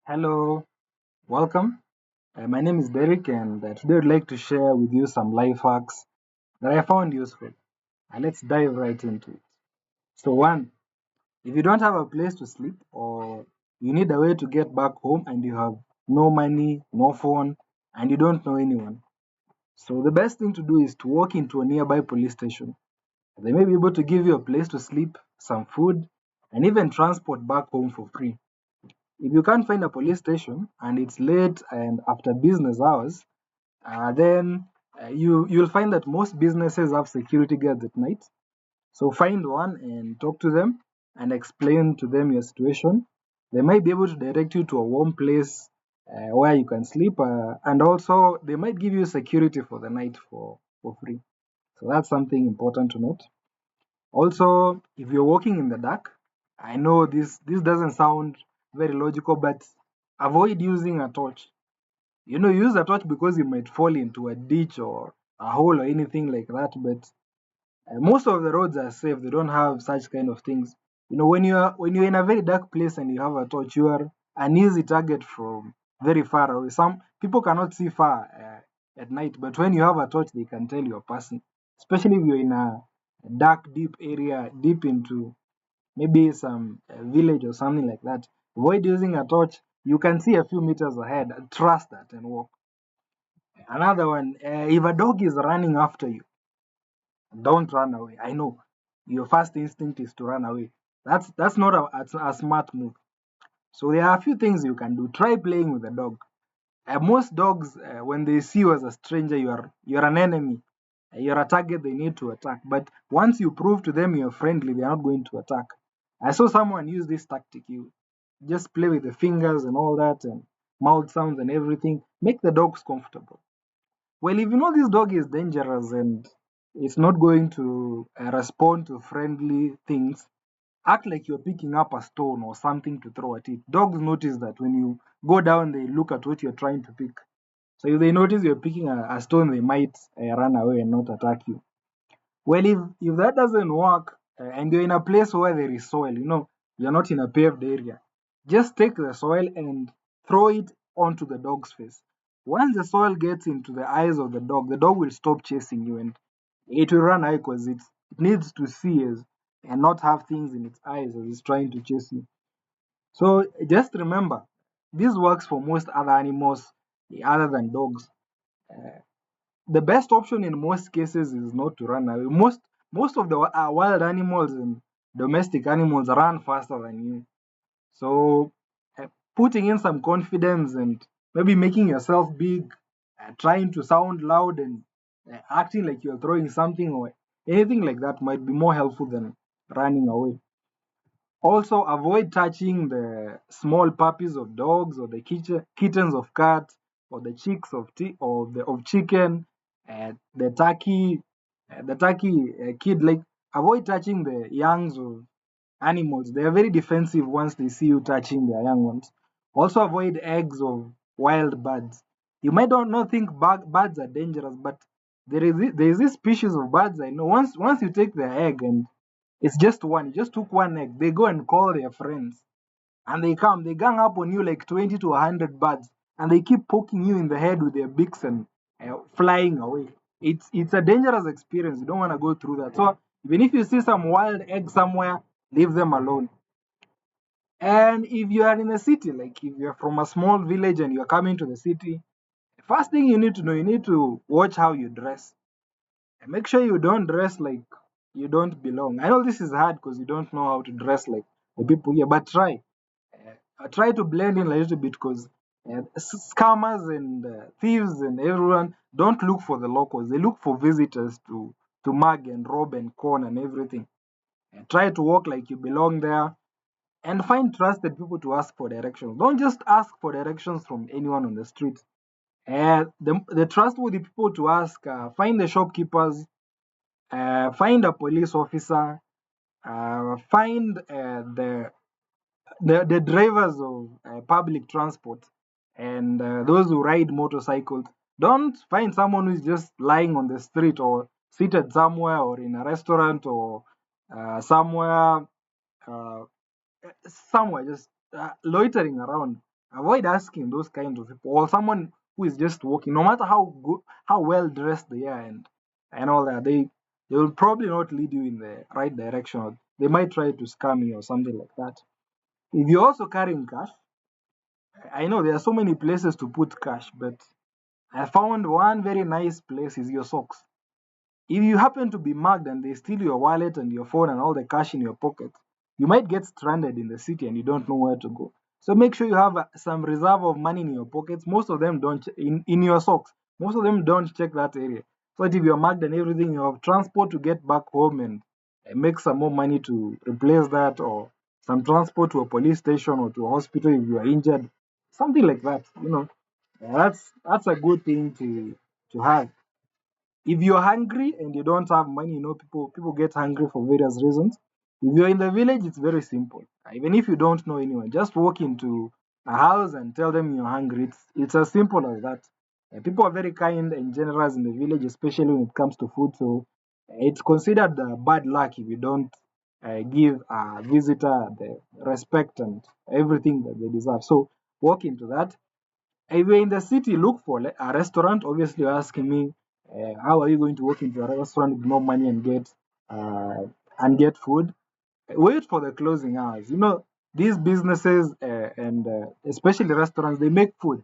Hello, welcome. My name is Derek, and today I'd like to share with you some life hacks that I found useful. Let's dive right into it. So, one, if you don't have a place to sleep or you need a way to get back home and you have no money, no phone, and you don't know anyone, so the best thing to do is to walk into a nearby police station. They may be able to give you a place to sleep, some food, and even transport back home for free. If you can't find a police station and it's late and after business hours, then you'll find that most businesses have security guards at night. So find one and talk to them and explain to them your situation. They might be able to direct you to a warm place where you can sleep, and also they might give you security for the night for free. So that's something important to note. Also, if you're walking in the dark, I know this doesn't sound very logical, but avoid using a torch. Use a torch because you might fall into a ditch or a hole or anything like that. But most of the roads are safe. They don't have such kind of things. When you're in a very dark place and you have a torch, you are an easy target from very far away. Some people cannot see far at night, but when you have a torch, they can tell you're passing. Especially if you're in a dark, deep area, deep into maybe some village or something like that. Avoid using a torch. You can see a few meters ahead. Trust that and walk. Another one, if a dog is running after you, don't run away. I know your first instinct is to run away. That's not a smart move. So there are a few things you can do. Try playing with the dog. Most dogs, when they see you as a stranger, you're an enemy. You're a target they need to attack. But once you prove to them you're friendly, they're not going to attack. I saw someone use this tactic. You just play with the fingers and all that, and mouth sounds and everything. Make the dogs comfortable. Well, if you know this dog is dangerous and it's not going to respond to friendly things, act like you're picking up a stone or something to throw at it. Dogs notice that when you go down, they look at what you're trying to pick. So if they notice you're picking a stone, they might run away and not attack you. Well, if that doesn't work and you're in a place where there is soil, you're not in a paved area, just take the soil and throw it onto the dog's face. Once the soil gets into the eyes of the dog will stop chasing you and it will run away because it needs to see and not have things in its eyes as it's trying to chase you. So just remember, this works for most other animals other than dogs. Uh, the best option in most cases is not to run away. Most of the wild animals and domestic animals run faster than you. So uh, putting in some confidence and maybe making yourself big, trying to sound loud and acting like you're throwing something or anything like that might be more helpful than running away. Also, avoid touching the small puppies of dogs or the kittens of cats or the chicks of chicken, the turkey kid. Like avoid touching the youngs of animals. They are very defensive once they see you touching their young ones. Also, avoid eggs of wild birds. You might not think birds are dangerous, but there is this species of birds I know. Once you take their egg and it's just one. You just took one egg. They go and call their friends. And they come. They gang up on you like 20 to 100 birds. And they keep poking you in the head with their beaks and flying away. It's a dangerous experience. You don't want to go through that. So even if you see some wild egg somewhere, leave them alone. And if you are in a city, like if you're from a small village and you're coming to the city, first thing you need to know, you need to watch how you dress. And make sure you don't dress like you don't belong. I know this is hard because you don't know how to dress like the people here, but try. Try to blend in a little bit because scammers and thieves and everyone don't look for the locals. They look for visitors to mug and rob and con and everything. Try to walk like you belong there and find trusted people to ask for directions. Don't just ask for directions from anyone on the street. The trustworthy people to ask, find the shopkeepers, find a police officer, find the drivers of public transport and those who ride motorcycles. Don't find someone who's just lying on the street or seated somewhere or in a restaurant or uh, somewhere just loitering around. Avoid asking those kinds of people or someone who is just walking, no matter how good, how well dressed they are and all that. They will probably not lead you in the right direction. Or they might try to scam you or something like that. If you're also carrying cash, I know there are so many places to put cash, but I found one very nice place is your socks. If you happen to be mugged and they steal your wallet and your phone and all the cash in your pocket, you might get stranded in the city and you don't know where to go. So make sure you have some reserve of money in your pockets. Most of them don't in your socks. Most of them don't check that area. So that if you're mugged and everything, you have transport to get back home and make some more money to replace that, or some transport to a police station or to a hospital if you are injured, something like that. That's a good thing to have. If you're hungry and you don't have money, people get hungry for various reasons. If you're in the village, it's very simple. Even if you don't know anyone, just walk into a house and tell them you're hungry. It's as simple as that. People are very kind and generous in the village, especially when it comes to food. So it's considered bad luck if you don't give a visitor the respect and everything that they deserve. So walk into that. If you're in the city, look for a restaurant. Obviously, you're asking me, how are you going to walk into a restaurant with no money and get food? Wait for the closing hours. These businesses and especially restaurants, they make food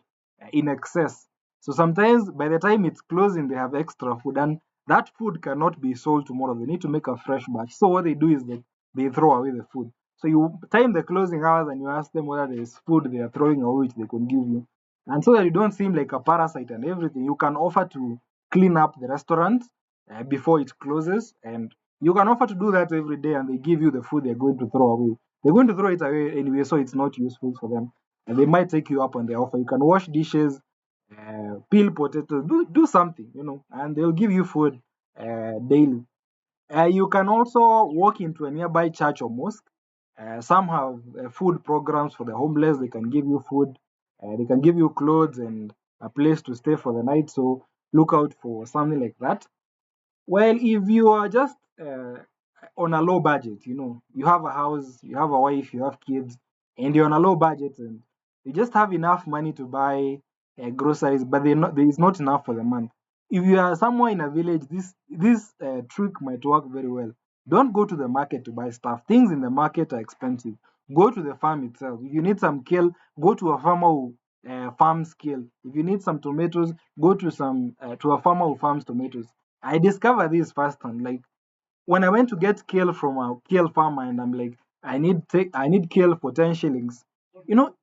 in excess. So sometimes by the time it's closing, they have extra food, and that food cannot be sold tomorrow. They need to make a fresh batch. So what they do is that they throw away the food. So you time the closing hours and you ask them whether there is food they are throwing away which they can give you. And so that you don't seem like a parasite and everything, you can offer to clean up the restaurant before it closes, and you can offer to do that every day, and they give you the food they're going to throw away. They're going to throw it away anyway, so it's not useful for them. And they might take you up on their offer. You can wash dishes, peel potatoes, do something, and they'll give you food daily. You can also walk into a nearby church or mosque. Some have food programs for the homeless. They can give you food, they can give you clothes and a place to stay for the night. So look out for something like that. Well, if you are just on a low budget, you have a house, you have a wife, you have kids, and you're on a low budget, and you just have enough money to buy groceries, but there is not enough for the month. If you are somewhere in a village, this trick might work very well. Don't go to the market to buy stuff. Things in the market are expensive. Go to the farm itself. If you need some kale, go to a farmer who farms kale. If you need some tomatoes, go to a farmer who farms tomatoes. I discovered this firsthand. Like when I went to get kale from a kale farmer, and I'm like, I need kale for 10 shillings. You know,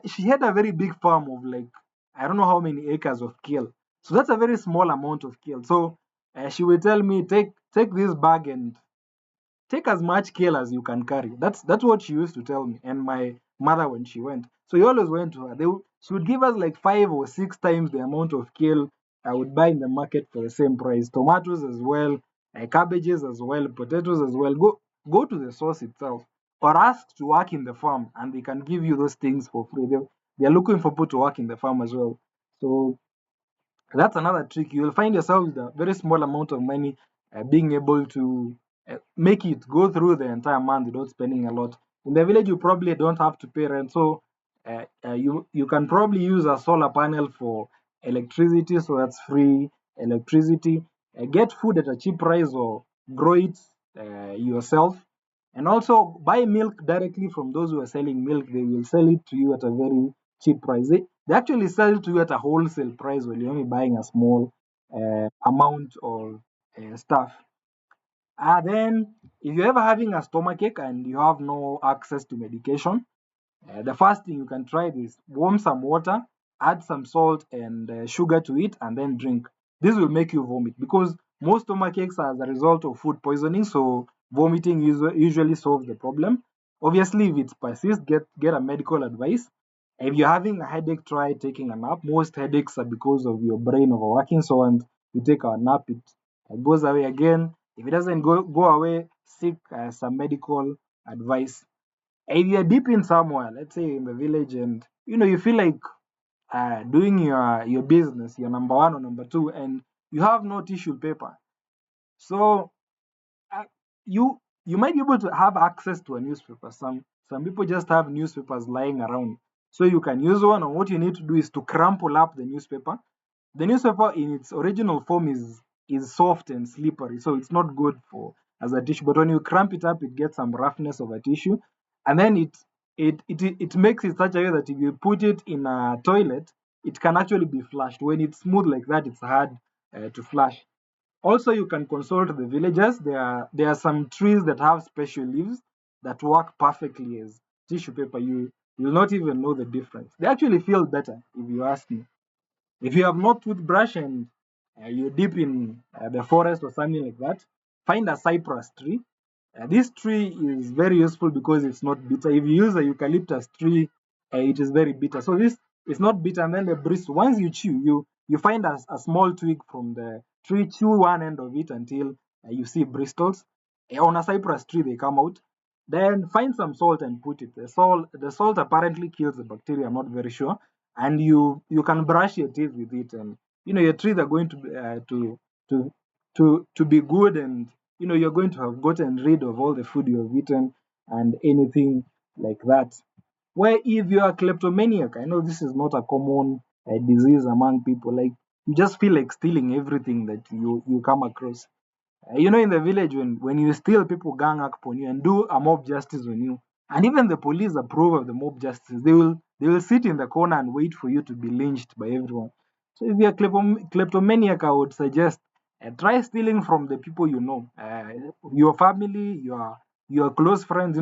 she had a very big farm of like I don't know how many acres of kale. So that's a very small amount of kale. So she would tell me, take this bag and take as much kale as you can carry. That's what she used to tell me and my mother when she went. So we always went to her. She would give us like 5 or 6 times the amount of kale I would buy in the market for the same price. Tomatoes as well, cabbages as well, potatoes as well. Go to the source itself or ask to work in the farm, and they can give you those things for free. They're looking for people to work in the farm as well. So that's another trick. You will find yourself with a very small amount of money, being able to make it go through the entire month without spending a lot. In the village, you probably don't have to pay rent, so you can probably use a solar panel for electricity, so that's free electricity. Get food at a cheap price or grow it yourself, and also buy milk directly from those who are selling milk. They will sell it to you at a very cheap price. They actually sell it to you at a wholesale price while you're only buying a small amount of stuff. Then, if you're ever having a stomachache and you have no access to medication, the first thing you can try is warm some water, add some salt and sugar to it, and then drink. This will make you vomit because most stomach aches are as a result of food poisoning. So vomiting usually solves the problem. Obviously, if it persists, get a medical advice. If you're having a headache, try taking a nap. Most headaches are because of your brain overworking. So and you take a nap, it goes away again. If it doesn't go away, seek some medical advice. If you're deep in somewhere, let's say in the village, and you feel like doing your business, your number one or number two, and you have no tissue paper, so uh, you might be able to have access to a newspaper. Some people just have newspapers lying around. So you can use one, and what you need to do is to crumple up the newspaper. The newspaper in its original form is soft and slippery, so it's not good for as a tissue. But when you cramp it up, it gets some roughness of a tissue, and then it makes it such a way that if you put it in a toilet, it can actually be flushed. When it's smooth like that, it's hard to flush. Also, you can consult the villagers. There are some trees that have special leaves that work perfectly as tissue paper. You'll not even know the difference. They actually feel better, if you ask me. If you have no toothbrush and you dip in the forest or something like that, find a cypress tree. This tree is very useful because it's not bitter. If you use a eucalyptus tree, it is very bitter. So this is not bitter, and then the bristles. Once you chew, you find a small twig from the tree. Chew one end of it until you see bristles. On a cypress tree, they come out. Then find some salt and put it. The salt apparently kills the bacteria. I'm not very sure, and you can brush your teeth with it, and your teeth are going to to be good, and you're going to have gotten rid of all the food you have eaten and anything like that. Where if you are kleptomaniac, I know this is not a common disease among people. Like, you just feel like stealing everything that you come across. In the village, when you steal, people gang up on you and do a mob justice on you. And even the police approve of the mob justice. They will sit in the corner and wait for you to be lynched by everyone. So if you're kleptomaniac, I would suggest try stealing from the people you know, your family, your close friends.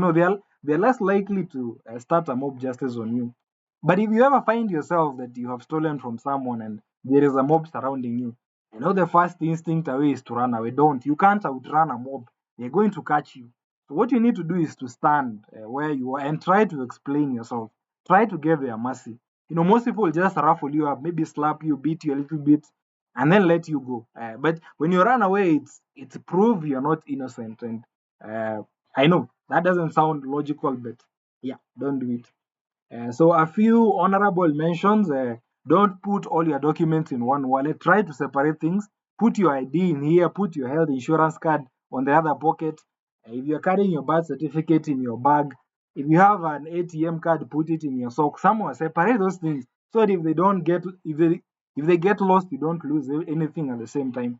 They're less likely to start a mob justice on you. But if you ever find yourself that you have stolen from someone and there is a mob surrounding you, the first instinct away is to run away. Don't. You can't outrun a mob. They're going to catch you. So what you need to do is to stand where you are and try to explain yourself. Try to get their mercy. Most people just ruffle you up, maybe slap you, beat you a little bit, and then let you go. But when you run away, it's proof you're not innocent. And uh, I know that doesn't sound logical, but yeah, don't do it. So a few honorable mentions. Don't put all your documents in one wallet. Try to separate things. Put your ID in here. Put your health insurance card on the other pocket. If you're carrying your birth certificate in your bag, if you have an ATM card, put it in your sock. Somewhere, separate those things so that if they get lost, you don't lose anything at the same time.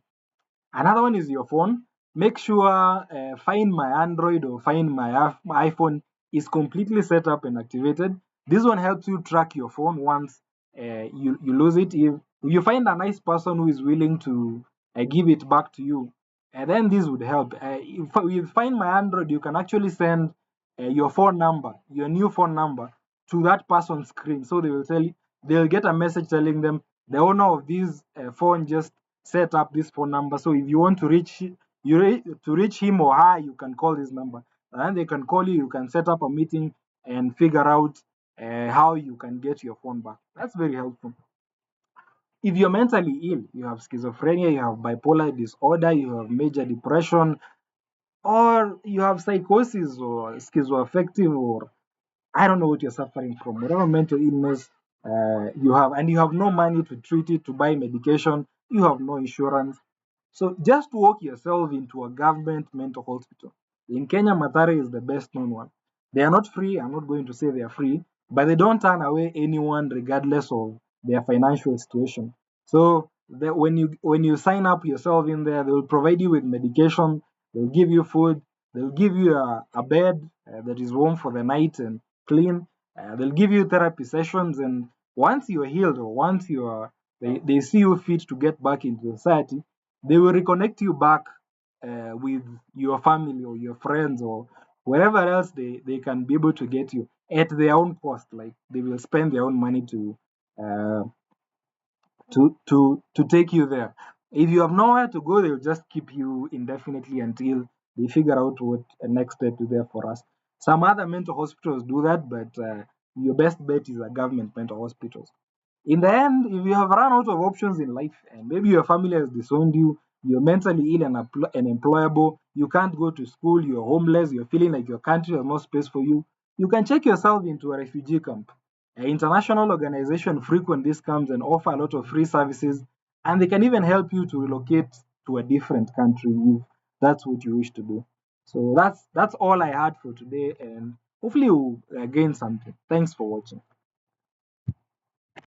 Another one is your phone. Make sure Find My Android or Find My iPhone is completely set up and activated. This one helps you track your phone once you lose it. If you find a nice person who is willing to give it back to you, then this would help. If you Find My Android, you can actually send your phone number, your new phone number, to that person's screen. So they'll get a message telling them the owner of this phone just set up this phone number. So if you want to reach him or her, you can call this number, and they can call you. You can set up a meeting and figure out how you can get your phone back. That's very helpful. If you're mentally ill, you have schizophrenia, you have bipolar disorder, you have major depression, or you have psychosis or schizoaffective, or I don't know what you're suffering from, whatever mental illness you have, and you have no money to treat it, to buy medication, you have no insurance. So just walk yourself into a government mental hospital. In Kenya, Mathare is the best known one. They are not free. I'm not going to say they are free, but they don't turn away anyone regardless of their financial situation. So when you sign up yourself in there, they will provide you with medication. They'll give you food. They'll give you a bed that is warm for the night and clean. They'll give you therapy sessions, and once you're healed, or once they see you fit to get back into society, they will reconnect you back with your family or your friends or wherever else they can be able to get you at their own cost. Like, they will spend their own money uh, to take you there. If you have nowhere to go, they'll just keep you indefinitely until they figure out what a next step is there for us. Some other mental hospitals do that, but your best bet is a government mental hospitals. In the end, if you have run out of options in life and maybe your family has disowned you, you're mentally ill and unemployable, you can't go to school, you're homeless, you're feeling like your country has no space for you, you can check yourself into a refugee camp. International organizations frequent these camps and offer a lot of free services, and they can even help you to relocate to a different country if that's what you wish to do. So that's all I had for today, and hopefully you gain something. Thanks for watching.